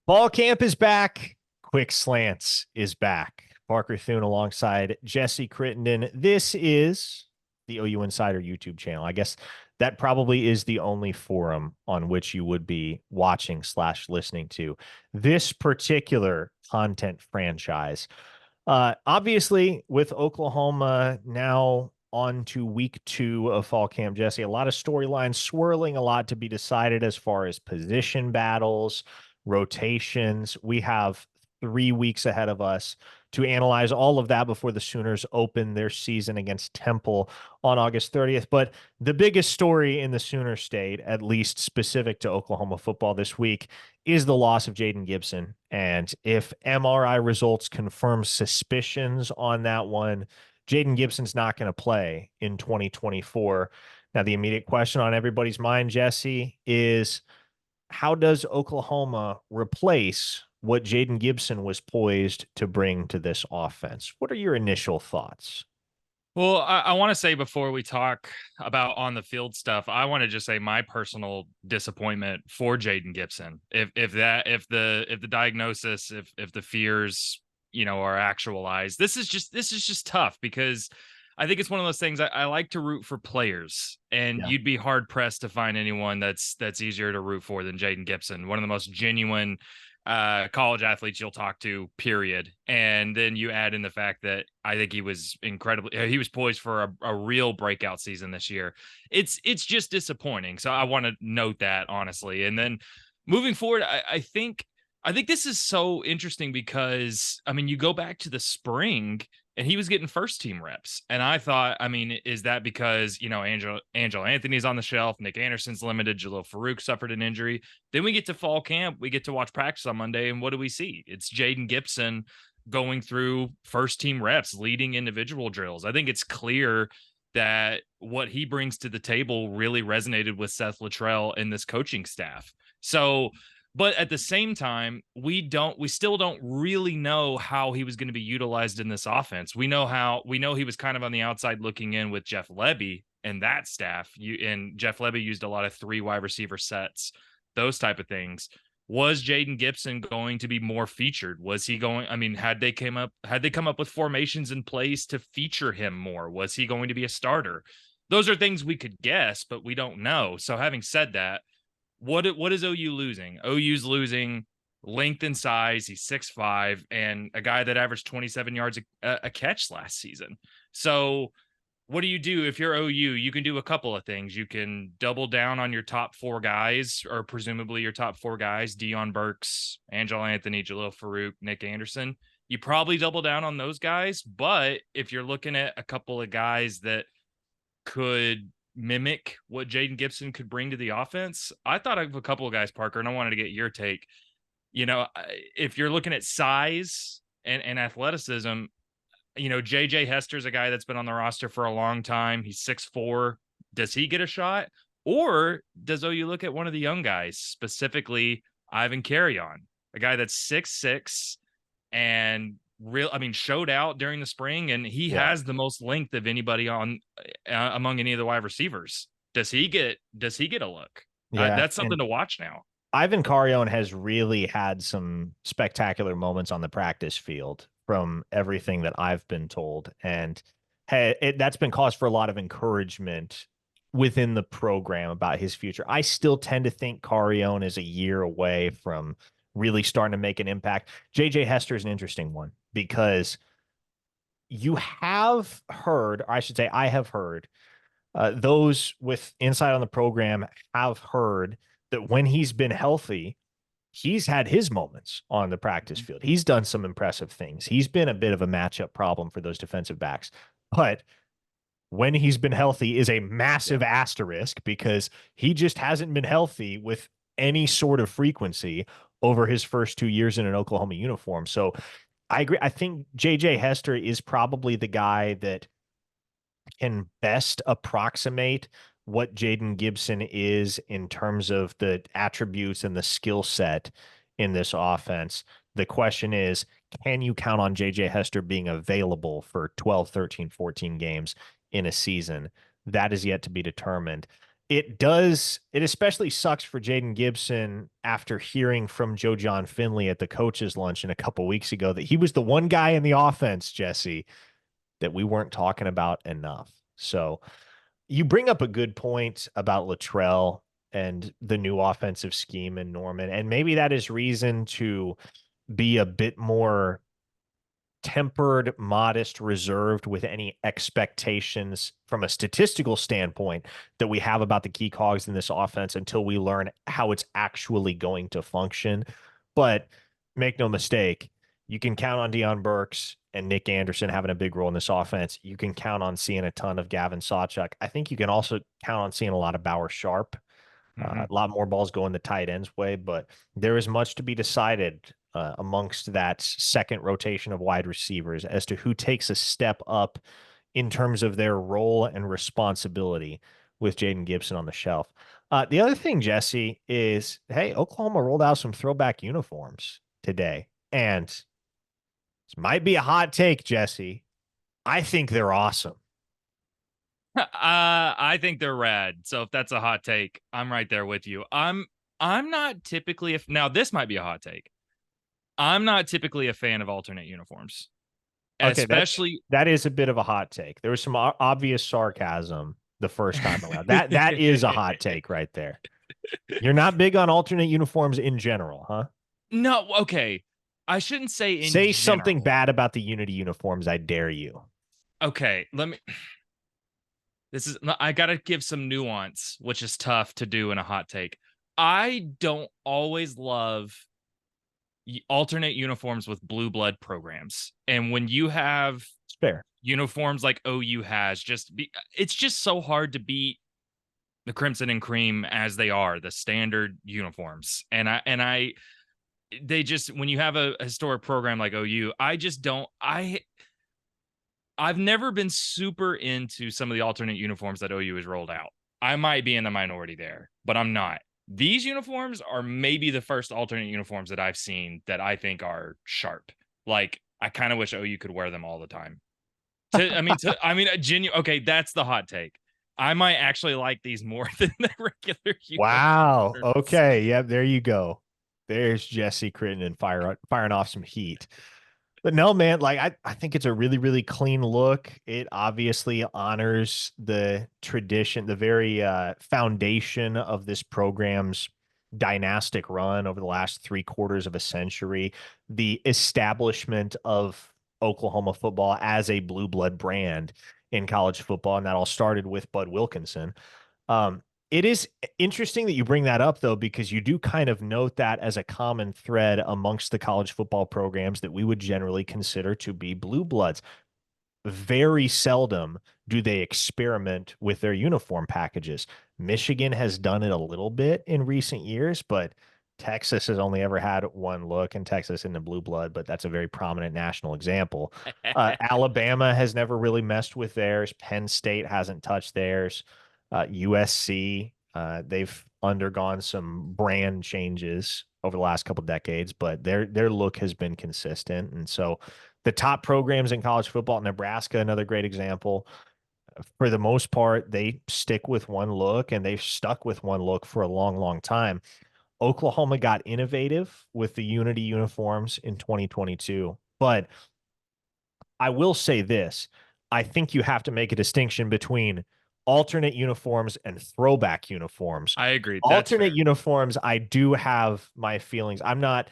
Fall camp is back. Quick Slants is back. Parker Thune alongside Jesse Crittenden. This is the OU Insider YouTube channel. I guess that probably is the only forum on which you would be watching slash listening to this particular content franchise. Obviously, with Oklahoma now on to week 2 of fall camp, Jesse, a lot of storylines swirling, a lot to be decided as far as position battles, rotations. We have 3 weeks ahead of us to analyze all of that before the Sooners open their season against Temple on August 30th. But the biggest story in the Sooner State, at least specific to Oklahoma football this week, is the loss of Jayden Gibson. And if MRI results confirm suspicions on that one, Jayden Gibson's not going to play in 2024. Now, the immediate question on everybody's mind, Jesse, is how does Oklahoma replace what Jayden Gibson was poised to bring to this offense? What are your initial thoughts? Well, I want to say before we talk about on the field stuff, I want to just say my personal disappointment for Jayden Gibson. If the diagnosis, if the fears, are actualized, this is just tough because I think it's one of those things I like to root for players, and Yeah. you'd be hard pressed to find anyone that's easier to root for than Jayden Gibson, one of the most genuine college athletes you'll talk to, period. And then you add in the fact that I think he was he was poised for a real breakout season this year. It's just disappointing. So I want to note that honestly. And then moving forward, I think this is so interesting because I mean, you go back to the spring and he was getting first team reps. And I thought, I mean, is that because, Angelo Anthony's on the shelf, Nick Anderson's limited, Jalil Farouk suffered an injury. Then we get to fall camp, we get to watch practice on Monday, and what do we see? It's Jayden Gibson going through first team reps, leading individual drills. I think it's clear that what he brings to the table really resonated with Seth Luttrell and this coaching staff. So, but at the same time, we still don't really know how he was going to be utilized in this offense. We know he was kind of on the outside looking in with Jeff Lebby and that staff. And Jeff Lebby used a lot of 3 wide receiver sets, those type of things. Was Jayden Gibson going to be more featured? Was he going? I mean, had they come up with formations in place to feature him more? Was he going to be a starter? Those are things we could guess, but we don't know. So having said that, what is OU losing? OU's losing length and size. He's 6'5", and a guy that averaged 27 yards a catch last season. So what do you do if you're OU? You can do a couple of things. You can double down on your top 4 guys, or presumably your top 4 guys: Deion Burks, Angelo Anthony, Jalil Farouk, Nick Anderson. You probably double down on those guys. But if you're looking at a couple of guys that could mimic what Jayden Gibson could bring to the offense, I thought of a couple of guys, Parker, and I wanted to get your take. If you're looking at size and athleticism, JJ Hester's a guy that's been on the roster for a long time. He's 6'4". Does he get a shot? Or does OU look at one of the young guys, specifically Ivan Carrion, a guy that's 6'6" and showed out during the spring, and he has the most length of anybody on among any of the wide receivers. Does he get a look? Yeah. That's something to watch now. Ivan Carrion has really had some spectacular moments on the practice field from everything that I've been told. And that's been cause for a lot of encouragement within the program about his future. I still tend to think Carrion is a year away from really starting to make an impact. JJ Hester is an interesting one because you have heard, or I should say, I have heard, those with insight on the program have heard that when he's been healthy, he's had his moments on the practice field. He's done some impressive things. He's been a bit of a matchup problem for those defensive backs. But when he's been healthy is a massive asterisk because he just hasn't been healthy with any sort of frequency over his first 2 years in an Oklahoma uniform. So I agree. I think JJ Hester is probably the guy that can best approximate what Jayden Gibson is in terms of the attributes and the skill set in this offense. The question is, can you count on JJ Hester being available for 12, 13, 14 games in a season? That is yet to be determined. It does. It especially sucks for Jayden Gibson after hearing from Joe John Finley at the coaches luncheon a couple weeks ago that he was the one guy in the offense, Jesse, that we weren't talking about enough. So you bring up a good point about Latrell and the new offensive scheme in Norman, and maybe that is reason to be a bit more tempered, modest, reserved with any expectations from a statistical standpoint that we have about the key cogs in this offense until we learn how it's actually going to function. But make no mistake, you can count on Deion Burks and Nick Anderson having a big role in this offense. You can count on seeing a ton of Gavin Sawchuk. I think you can also count on seeing a lot of Bauer Sharp. A lot more balls going the tight ends way, but there is much to be decided amongst that second rotation of wide receivers as to who takes a step up in terms of their role and responsibility with Jayden Gibson on the shelf. The other thing, Jesse, is hey, Oklahoma rolled out some throwback uniforms today. And this might be a hot take, Jesse. I think they're awesome. I think they're rad. So if that's a hot take, I'm right there with you. I'm not typically if now this might be a hot take. I'm not typically a fan of alternate uniforms, Okay, especially that is a bit of a hot take. There was some obvious sarcasm the first time around. That is a hot take right there. You're not big on alternate uniforms in general, huh? No, okay. I shouldn't say in Say something general. bad about the Unity uniforms, I dare you. Okay, let me I got to give some nuance, which is tough to do in a hot take. I don't always love alternate uniforms with blue blood programs. And when you have It's fair. uniforms like OU has, it's just so hard to beat the Crimson and Cream as they are, the standard uniforms. And I they just when you have a historic program like OU, I just don't I've never been super into some of the alternate uniforms that OU has rolled out. I might be in the minority there, but I'm not. These uniforms are maybe the first alternate uniforms that I've seen that I think are sharp. Like I kind of wish OU could wear them all the time. A genuine. Okay, that's the hot take. I might actually like these more than the regular Wow. uniforms. Okay. Yep. There you go. There's Jesse Crittenden firing off some heat. But no, man, like I think it's a really, really clean look. It obviously honors the tradition, the very foundation of this program's dynastic run over the last 3/4 of a century, the establishment of Oklahoma football as a blue blood brand in college football. And that all started with Bud Wilkinson. It is interesting that you bring that up, though, because you do kind of note that as a common thread amongst the college football programs that we would generally consider to be blue bloods. Very seldom do they experiment with their uniform packages. Michigan has done it a little bit in recent years, but Texas has only ever had one look, and Texas in the blue blood, but that's a very prominent national example. Alabama has never really messed with theirs. Penn State hasn't touched theirs. USC, they've undergone some brand changes over the last couple decades, but their look has been consistent. And so the top programs in college football, Nebraska, another great example. For the most part, they stick with one look and they've stuck with one look for a long, long time. Oklahoma got innovative with the Unity uniforms in 2022, but I will say this. I think you have to make a distinction between alternate uniforms and throwback uniforms. I agree. That's Alternate fair. uniforms, I do have my feelings. I'm not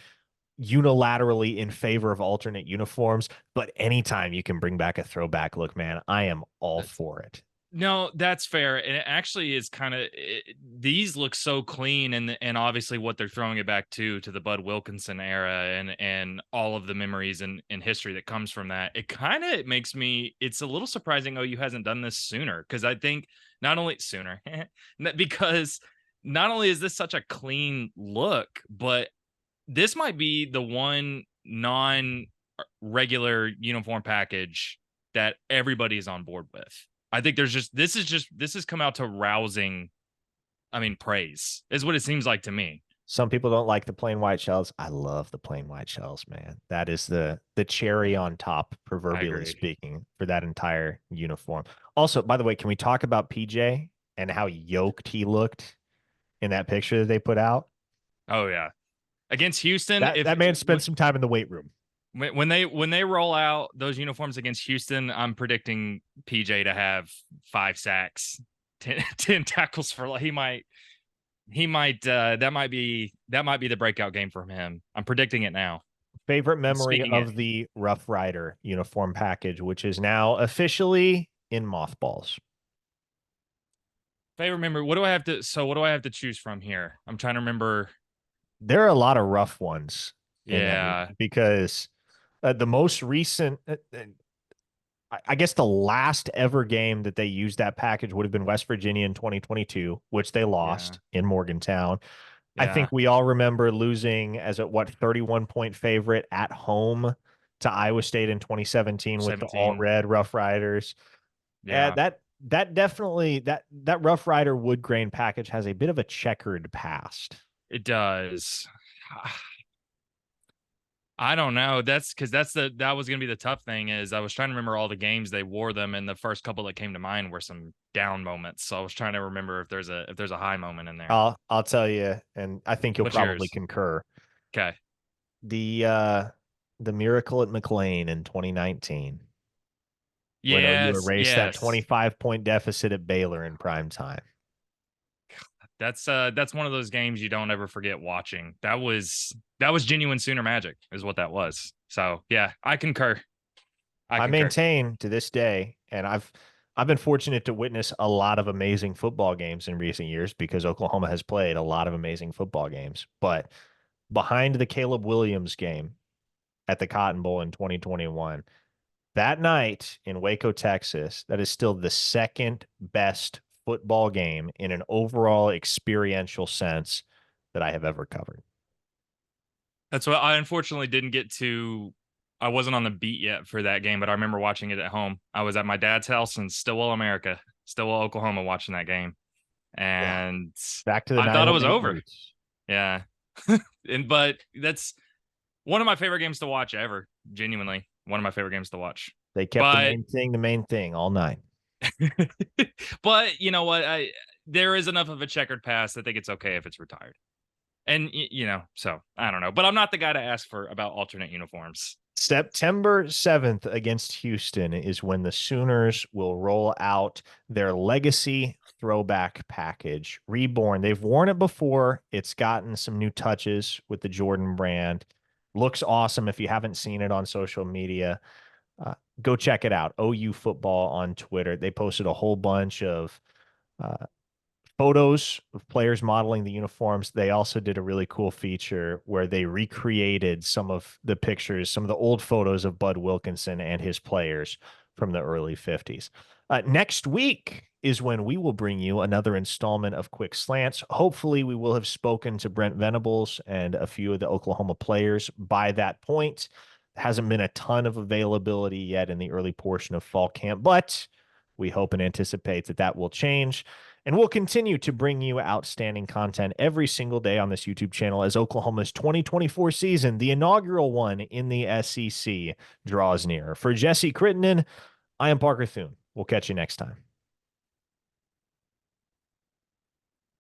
unilaterally in favor of alternate uniforms, but anytime you can bring back a throwback look, man, I am all for it. No, that's fair. And it actually is kind of these look so clean and obviously what they're throwing it back to the Bud Wilkinson era and all of the memories and history that comes from that. It kind of makes me it's a little surprising OU hasn't done this sooner because I think not only sooner because not only is this such a clean look, but this might be the one non regular uniform package that everybody is on board with. I think this has come out to rousing, praise is what it seems like to me. Some people don't like the plain white shells. I love the plain white shells, man. That is the cherry on top, I proverbially agree. speaking, for that entire uniform. Also, by the way, can we talk about PJ? and how yoked he looked in that picture that they put out. Oh yeah. Against Houston, That if that man spent some time in the weight room. when they roll out those uniforms against Houston, I'm predicting PJ to have 5 sacks, 10 tackles for he might that might be the breakout game from him. I'm predicting it now. Favorite I'm memory speaking it. of the Rough Rider uniform package, which is now officially in mothballs. Favorite memory. What do I have to choose from here? I'm trying to remember. There are a lot of rough ones in that Yeah. because the most recent, I guess the last ever game that they used that package would have been West Virginia in 2022, which they Yeah. lost in Morgantown. I Yeah. think we all remember losing as a 31-point favorite at home to Iowa State in 2017 with the all 17. red Rough Riders. Yeah. That definitely that Rough Rider wood grain package has a bit of a checkered past. It does. I don't know. That's because that was gonna be the tough thing is I was trying to remember all the games they wore them, and the first couple that came to mind were some down moments. So I was trying to remember if there's a high moment in there. I'll tell you, and I think you'll What's probably yours? concur. Okay. The uh the miracle at McLean in 2019 when OU Yes, erased that yes. 25-point deficit at Baylor in prime time. That's one of those games you don't ever forget watching. That was genuine Sooner magic, is what that was. So yeah, I concur. I I concur. maintain to this day, and I've been fortunate to witness a lot of amazing football games in recent years because Oklahoma has played a lot of amazing football games. But behind the Caleb Williams game at the Cotton Bowl in 2021, that night in Waco, Texas, that is still the second best football game in an overall experiential sense that I have ever covered. That's what I unfortunately didn't get to. I wasn't on the beat yet for that game, but I remember watching it at home. I was at my dad's house in Stillwell, America, Stillwell, Oklahoma, watching that game, Yeah. and Back to the I thought it was 918 over. roots. Yeah, but that's one of my favorite games to watch ever. Genuinely, one of my favorite games to watch. They kept But the main thing all night. but you know what? There is enough of a checkered past. I think it's okay if it's retired. And so I don't know. But I'm not the guy to ask for about alternate uniforms. September 7th against Houston is when the Sooners will roll out their legacy throwback package, reborn. They've worn it before. It's gotten some new touches with the Jordan brand. Looks awesome if you haven't seen it on social media. Go check it out. OU Football on Twitter. They posted a whole bunch of uh, photos of players modeling the uniforms. They also did a really cool feature where they recreated some of the pictures, some of the old photos of Bud Wilkinson and his players from the early 50s. Next week is when we will bring you another installment of Quick Slants. Hopefully, we will have spoken to Brent Venables and a few of the Oklahoma players by that point. Hasn't been a ton of availability yet in the early portion of fall camp, but we hope and anticipate that that will change. And we'll continue to bring you outstanding content every single day on this YouTube channel as Oklahoma's 2024 season, the inaugural one in the SEC, draws near. For Jesse Crittenden, I am Parker Thune. We'll catch you next time.